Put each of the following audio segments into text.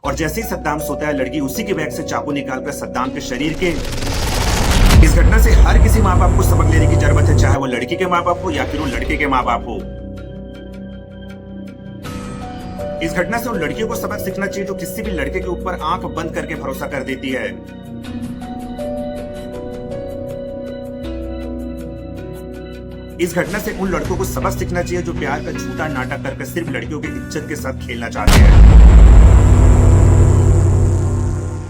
और जैसे ही सद्दाम सोता है, लड़की उसी के बैग से चाकू निकालकर सद्दाम के शरीर के। इस घटना से हर किसी माँ बाप को सबक लेने की जरूरत है, चाहे वो लड़की के माँ बाप हो या फिर वो लड़के के माँ बाप हो। इस घटना से उन लड़कियों को सबक सीखना चाहिए जो किसी भी लड़के के ऊपर आंख बंद करके भरोसा कर देती है। इस घटना से उन लड़कों को सबक सीखना चाहिए जो प्यार का झूठा नाटक करके सिर्फ लड़कियों की इज्जत के साथ खेलना चाहते हैं।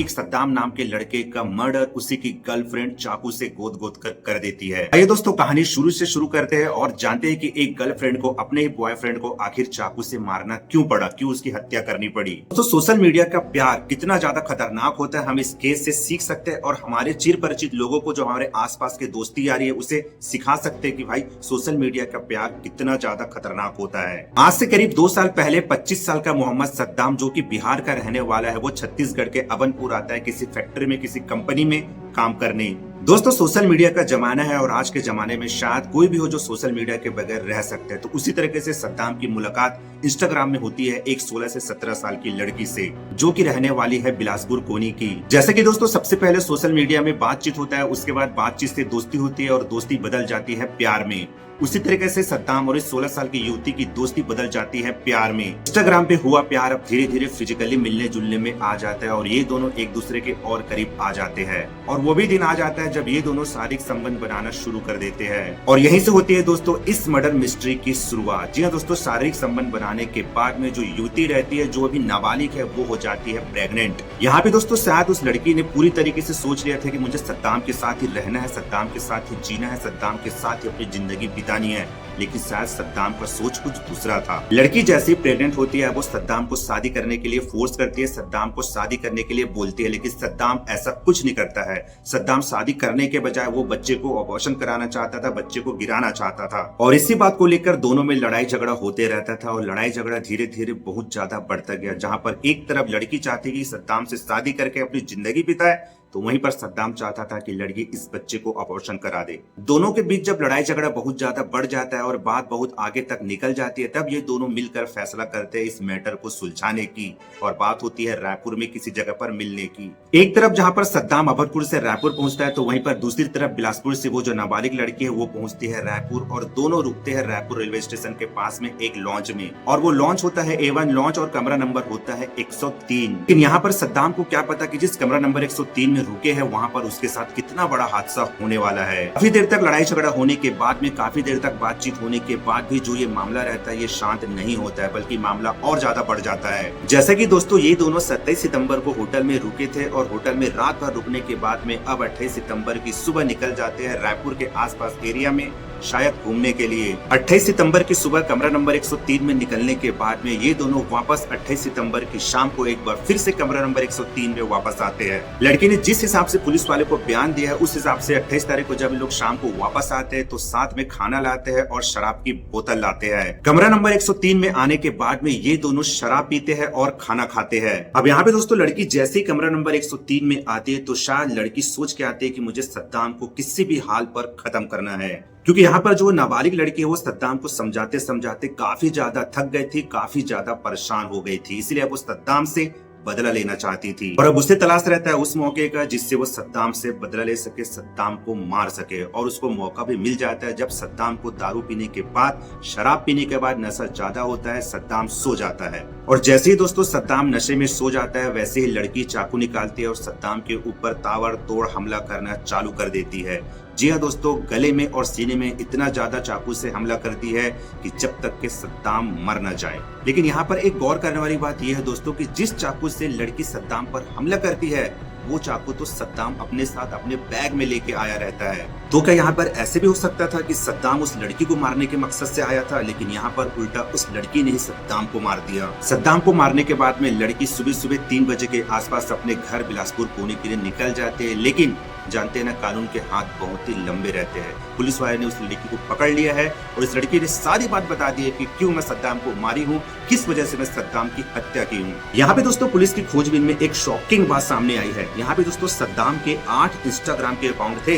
एक सद्दाम नाम के लड़के का मर्डर उसी की गर्लफ्रेंड चाकू से गोद गोद कर देती है। आइए दोस्तों, कहानी शुरू से शुरू करते हैं और जानते हैं कि एक गर्लफ्रेंड को अपने ही बॉयफ्रेंड को आखिर चाकू से मारना क्यों पड़ा, क्यों उसकी हत्या करनी पड़ी। तो सोशल मीडिया का प्यार कितना ज्यादा खतरनाक होता है, हम इस केस से सीख सकते हैं और हमारे चिर परिचित लोगों को जो हमारे आसपास के दोस्ती यारी है उसे सिखा सकते हैं कि भाई सोशल मीडिया का प्यार कितना ज्यादा खतरनाक होता है। आज से करीब 2 साल पहले 25 साल का मोहम्मद सद्दाम, जो कि बिहार का रहने वाला है, वो छत्तीसगढ़ के अवनपुर आता है किसी फैक्ट्री में, किसी कंपनी में काम करने। दोस्तों, सोशल मीडिया का जमाना है और आज के जमाने में शायद कोई भी हो जो सोशल मीडिया के बगैर रह सकते हैं। तो उसी तरीके से सद्दाम की मुलाकात इंस्टाग्राम में होती है एक 16 से 17 साल की लड़की से, जो कि रहने वाली है बिलासपुर कोनी की। जैसे कि दोस्तों, सबसे पहले सोशल मीडिया में बातचीत होता है, उसके बाद बातचीत से दोस्ती होती है और दोस्ती बदल जाती है प्यार में। उसी तरीके से सद्दाम और इस 16 साल की युवती की दोस्ती बदल जाती है प्यार में। इंस्टाग्राम पे हुआ प्यार अब धीरे धीरे फिजिकली मिलने जुलने में आ जाता है और ये दोनों एक दूसरे के और करीब आ जाते हैं। और वो भी दिन आ जाता है जब ये दोनों शारीरिक संबंध बनाना शुरू कर देते हैं। और यहीं से होती है दोस्तों इस मर्डर मिस्ट्री की शुरुआत। जी हाँ दोस्तों, शारीरिक संबंध बनाने के बाद में जो युवती रहती है, जो अभी नाबालिग है, वो हो जाती है प्रेग्नेंट। यहाँ पे दोस्तों शायद उस लड़की ने पूरी तरीके से सोच लिया था कि मुझे सद्दाम के साथ ही रहना है, सद्दाम के साथ ही जीना है, सद्दाम के साथ ही अपनी जिंदगी बितानी है। लेकिन शायद सद्दाम का सोच कुछ दूसरा था। लड़की जैसे ही प्रेग्नेंट होती है, वो सद्दाम को शादी करने के लिए फोर्स करती है, सद्दाम को शादी करने के लिए बोलती है, लेकिन सद्दाम ऐसा कुछ नहीं करता है। सद्दाम शादी करने के बजाय वो बच्चे को अबॉर्शन कराना चाहता था, बच्चे को गिराना चाहता था। और इसी बात को लेकर दोनों में लड़ाई झगड़ा होते रहता था और लड़ाई झगड़ा धीरे धीरे बहुत ज्यादा बढ़ता गया। जहाँ पर एक तरफ लड़की चाहती कि सद्दाम से शादी करके अपनी जिंदगी बिताए, तो वहीं पर सद्दाम चाहता था कि लड़की इस बच्चे को अबॉर्शन करा दे। दोनों के बीच जब लड़ाई झगड़ा बहुत ज्यादा बढ़ जाता है और बात बहुत आगे तक निकल जाती है, तब ये दोनों मिलकर फैसला करते हैं इस मैटर को सुलझाने की। और बात होती है रायपुर में किसी जगह पर मिलने की। एक तरफ जहां पर सद्दाम अभरपुर से रायपुर पहुंचता है, तो वहीं पर दूसरी तरफ बिलासपुर से वो जो नाबालिग लड़की है वो पहुंचती है रायपुर। और दोनों रुकते हैं रायपुर रेलवे स्टेशन के पास में एक लॉन्च में। और वो लॉन्च होता है A1 लॉन्च और कमरा नंबर होता है 103। लेकिन यहाँ पर सद्दाम को क्या पता कि जिस कमरा नंबर 103 में रुके हैं, वहाँ पर उसके साथ कितना बड़ा हादसा होने वाला है। काफी देर तक लड़ाई झगड़ा होने के बाद में, काफी देर तक बातचीत होने के बाद भी जो ये मामला रहता है ये शांत नहीं होता है, बल्कि मामला और ज्यादा बढ़ जाता है। जैसे कि दोस्तों ये दोनों 27 सितंबर को होटल में रुके थे और होटल में रात भर रुकने के बाद में अब 28 सितंबर की सुबह निकल जाते हैं रायपुर के आसपास एरिया में, शायद घूमने के लिए। 28 सितंबर की सुबह कमरा नंबर 103 में निकलने के बाद में ये दोनों वापस 28 सितंबर की शाम को एक बार फिर से कमरा नंबर 103 में वापस आते हैं। लड़की ने जिस हिसाब से पुलिस वाले को बयान दिया है, उस हिसाब से 28 तारीख को जब लोग शाम को वापस आते हैं तो साथ में खाना लाते हैं और शराब की बोतल लाते हैं। कमरा नंबर 103 में आने के बाद में ये दोनों शराब पीते हैं और खाना खाते हैं। अब यहाँ पे दोस्तों लड़की जैसे ही कमरा नंबर 103 में आती है, तो शायद लड़की सोच के आती है कि मुझे सद्दाम को किसी भी हाल पर खत्म करना है। क्योंकि यहाँ पर जो नाबालिग लड़की है वो सद्दाम को समझाते समझाते काफी ज्यादा थक गई थी, काफी ज्यादा परेशान हो गई थी, इसलिए वो सद्दाम से बदला लेना चाहती थी। और अब उसे तलाश रहता है उस मौके का जिससे वो सद्दाम से बदला ले सके, सद्दाम को मार सके। और उसको मौका भी मिल जाता है जब सद्दाम को दारू पीने के बाद, शराब पीने के बाद नशा ज्यादा होता है, सद्दाम सो जाता है। और जैसे ही दोस्तों सद्दाम नशे में सो जाता है, वैसे ही लड़की चाकू निकालती है और सद्दाम के ऊपर ताबड़तोड़ हमला करना चालू कर देती है। जी हाँ दोस्तों, गले में और सीने में इतना ज्यादा चाकू से हमला करती है कि जब तक के सद्दाम मर न जाए। लेकिन यहाँ पर एक गौर करने वाली बात यह है दोस्तों कि जिस चाकू से लड़की सद्दाम पर हमला करती है, वो चाकू तो सद्दाम अपने साथ अपने बैग में लेके आया रहता है। तो क्या यहाँ पर ऐसे भी हो सकता था कि सद्दाम उस लड़की को मारने के मकसद से आया था, लेकिन यहाँ पर उल्टा उस लड़की ने ही सद्दाम को मार दिया। सद्दाम को मारने के बाद में लड़की सुबह सुबह 3 बजे के आसपास अपने घर बिलासपुर कोने के लिए निकल जाते हैं। लेकिन जानते हैं ना, कानून के हाथ बहुत ही लंबे रहते हैं। पुलिस वाले ने उस लड़की को पकड़ लिया है और इस लड़की ने सारी बात बता दी है कि क्यों मैं सद्दाम को मारी हूँ, किस वजह से मैं सद्दाम की हत्या की हूँ। यहाँ पे दोस्तों पुलिस की खोजबीन में एक शॉकिंग बात सामने आई है। यहाँ पे दोस्तों सद्दाम के 8 इंस्टाग्राम के अकाउंट थे,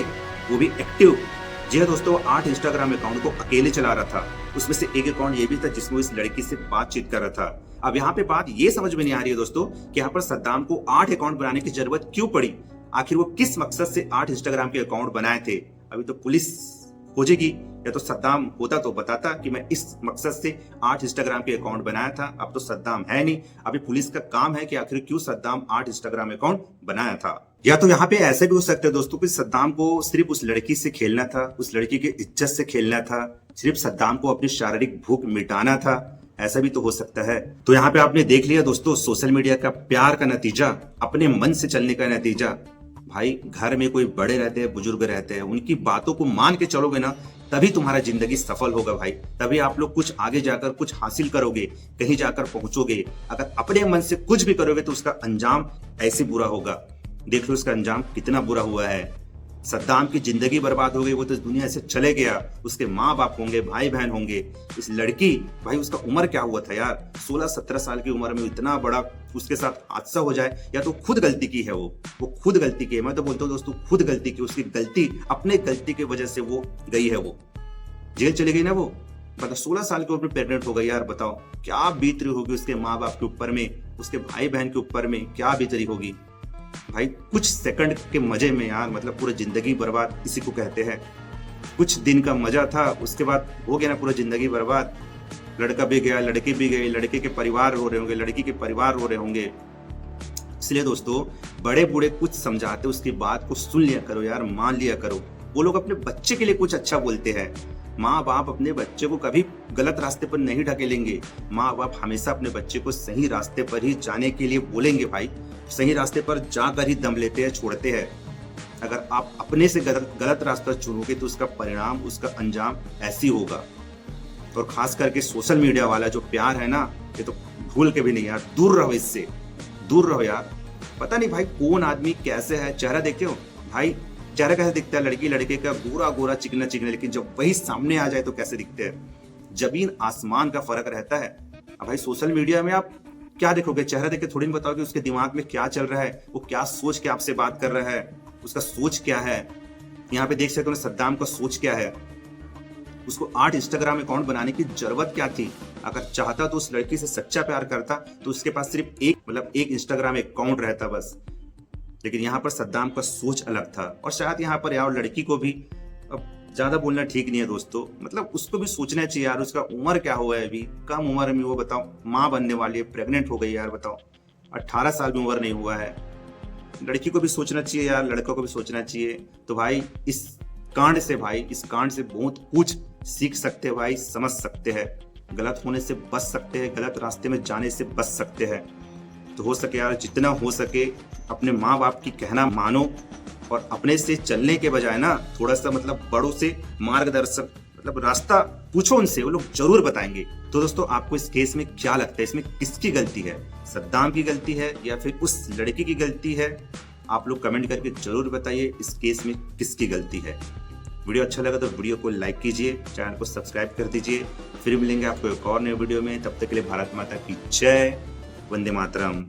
वो भी एक्टिव। जी हाँ दोस्तों, 8 इंस्टाग्राम अकाउंट को अकेले चला रहा था। उसमें से एक अकाउंट ये भी था जिसमें इस लड़की से बातचीत कर रहा था। अब यहाँ पे बात ये समझ में नहीं आ रही है दोस्तों कि यहाँ पर सद्दाम को 8 अकाउंट बनाने की जरूरत क्यों पड़ी। आखिर वो किस मकसद से 8 इंस्टाग्राम के अकाउंट बनाए थे। अभी तो पुलिस खोजेगी, या तो सद्दाम होता तो बताता कि मैं इस मकसद से 8 इंस्टाग्राम के अकाउंट बनाया था। अब तो सद्दाम है नहीं, अभी पुलिस का काम है कि आखिर क्यों सद्दाम 8 इंस्टाग्राम अकाउंट बनाया था। या तो यहाँ पे ऐसे भी हो सकता है दोस्तों कि सद्दाम को सिर्फ उस लड़की से खेलना था, उस लड़की की इज्जत से खेलना था, सिर्फ सद्दाम को अपनी शारीरिक भूख मिटाना था। ऐसा भी तो हो सकता है। तो यहाँ पे आपने देख लिया दोस्तों, सोशल मीडिया का प्यार का नतीजा, अपने मन से चलने का नतीजा। भाई घर में कोई बड़े रहते हैं, बुजुर्ग रहते हैं, उनकी बातों को मान के चलोगे ना, तभी तुम्हारा जिंदगी सफल होगा भाई। तभी आप लोग कुछ आगे जाकर कुछ हासिल करोगे, कहीं जाकर पहुंचोगे। अगर अपने मन से कुछ भी करोगे तो उसका अंजाम ऐसे बुरा होगा। देख लो उसका अंजाम कितना बुरा हुआ है। सद्दाम की जिंदगी बर्बाद हो गई, वो तो दुनिया से चले गया। उसके माँ बाप होंगे, भाई बहन होंगे। इस लड़की, भाई उसका उम्र क्या हुआ था यार, 16-17 साल की उम्र में इतना बड़ा उसके साथ हादसा हो जाए। या तो खुद गलती की है, वो खुद गलती की है। मैं तो बोलता हूँ दोस्तों, खुद गलती की, उसकी गलती, अपने गलती की वजह से वो गई है, वो जेल चली गई ना। वो मतलब 16 साल की उम्र में प्रेग्नेंट हो गई यार। बताओ क्या बीत रही होगी उसके माँ बाप के ऊपर में, उसके भाई बहन के ऊपर में क्या बीत रही होगी भाई। कुछ सेकंड के मजे में यार, मतलब पूरी जिंदगी बर्बाद इसी को कहते हैं। कुछ दिन का मजा था, उसके बाद हो गया ना पूरा जिंदगी बर्बाद। लड़का भी गया, लड़की भी गई, लड़के के परिवार रो रहे होंगे, लड़की के परिवार रो रहे होंगे। इसलिए दोस्तों, बड़े बूढ़े कुछ समझाते, उसकी बात को सुन लिया करो यार, मान लिया करो। वो लोग अपने बच्चे के लिए कुछ अच्छा बोलते हैं। माँ बाप अपने बच्चे को कभी गलत रास्ते पर नहीं ढकेलेंगे। माँ बाप हमेशा अपने बच्चे को सही रास्ते पर ही जाने के लिए बोलेंगे भाई। सही रास्ते पर जाकर ही दम लेते हैं, छोड़ते हैं। अगर आप अपने से गलत रास्ता चुनोगे तो उसका परिणाम, उसका अंजाम ऐसी होगा। और खास करके सोशल मीडिया वाला जो प्यार है ना, ये तो भूल के भी नहीं यार, दूर रहो इससे, दूर रहो यार। पता नहीं भाई कौन आदमी कैसे है, चेहरा देखते हो भाई, चेहरा कैसे दिखता है लड़की लड़के का, गोरा गोरा चिकना चिकना, लेकिन जब वही सामने आ जाए तो कैसे दिखते हैं। जमीन आसमान का फर्क रहता है। अब भाई सोशल मीडिया में आप क्या देखोगे, चेहरा देख के थोड़ी नहीं बताओगे उसके दिमाग में क्या चल रहा है, वो क्या सोच के आपसे बात कर रहा है, उसका सोच क्या है। यहाँ पे देख सकते हो सद्दाम का सोच क्या है। उसको 8 इंस्टाग्राम अकाउंट बनाने की जरूरत क्या थी। अगर चाहता तो उस लड़की से सच्चा प्यार करता तो उसके पास सिर्फ एक इंस्टाग्राम अकाउंट रहता बस। लेकिन यहाँ पर सद्दाम का सोच अलग था। और शायद यहाँ पर यार लड़की को भी, अब ज्यादा बोलना ठीक नहीं है दोस्तों, मतलब उसको भी सोचना चाहिए यार, उसका उम्र क्या हुआ है, अभी कम उम्र में वो बताओ माँ बनने वाली है, प्रेग्नेंट हो गई यार। बताओ 18 साल की उम्र नहीं हुआ है। लड़की को भी सोचना चाहिए यार, लड़कों को भी सोचना चाहिए। तो भाई इस कांड से बहुत कुछ सीख सकते हैं भाई, समझ सकते हैं, गलत होने से बच सकते हैं, गलत रास्ते में जाने से बच सकते हैं। तो हो सके यार, जितना हो सके अपने माँ बाप की कहना मानो, और अपने से चलने के बजाय ना थोड़ा सा मतलब बड़ों से मार्गदर्शक, मतलब रास्ता पूछो उनसे, वो लोग जरूर बताएंगे। तो दोस्तों आपको इस केस में क्या लगता है, इसमें किसकी गलती है, सद्दाम की गलती है या फिर उस लड़की की गलती है? आप लोग कमेंट करके जरूर बताइए इस केस में किसकी गलती है। वीडियो अच्छा लगा तो वीडियो को लाइक कीजिए, चैनल को सब्सक्राइब कर दीजिए। फिर मिलेंगे आपको एक और नए वीडियो में, तब तक के लिए भारत माता की जय, वंदे मातरम।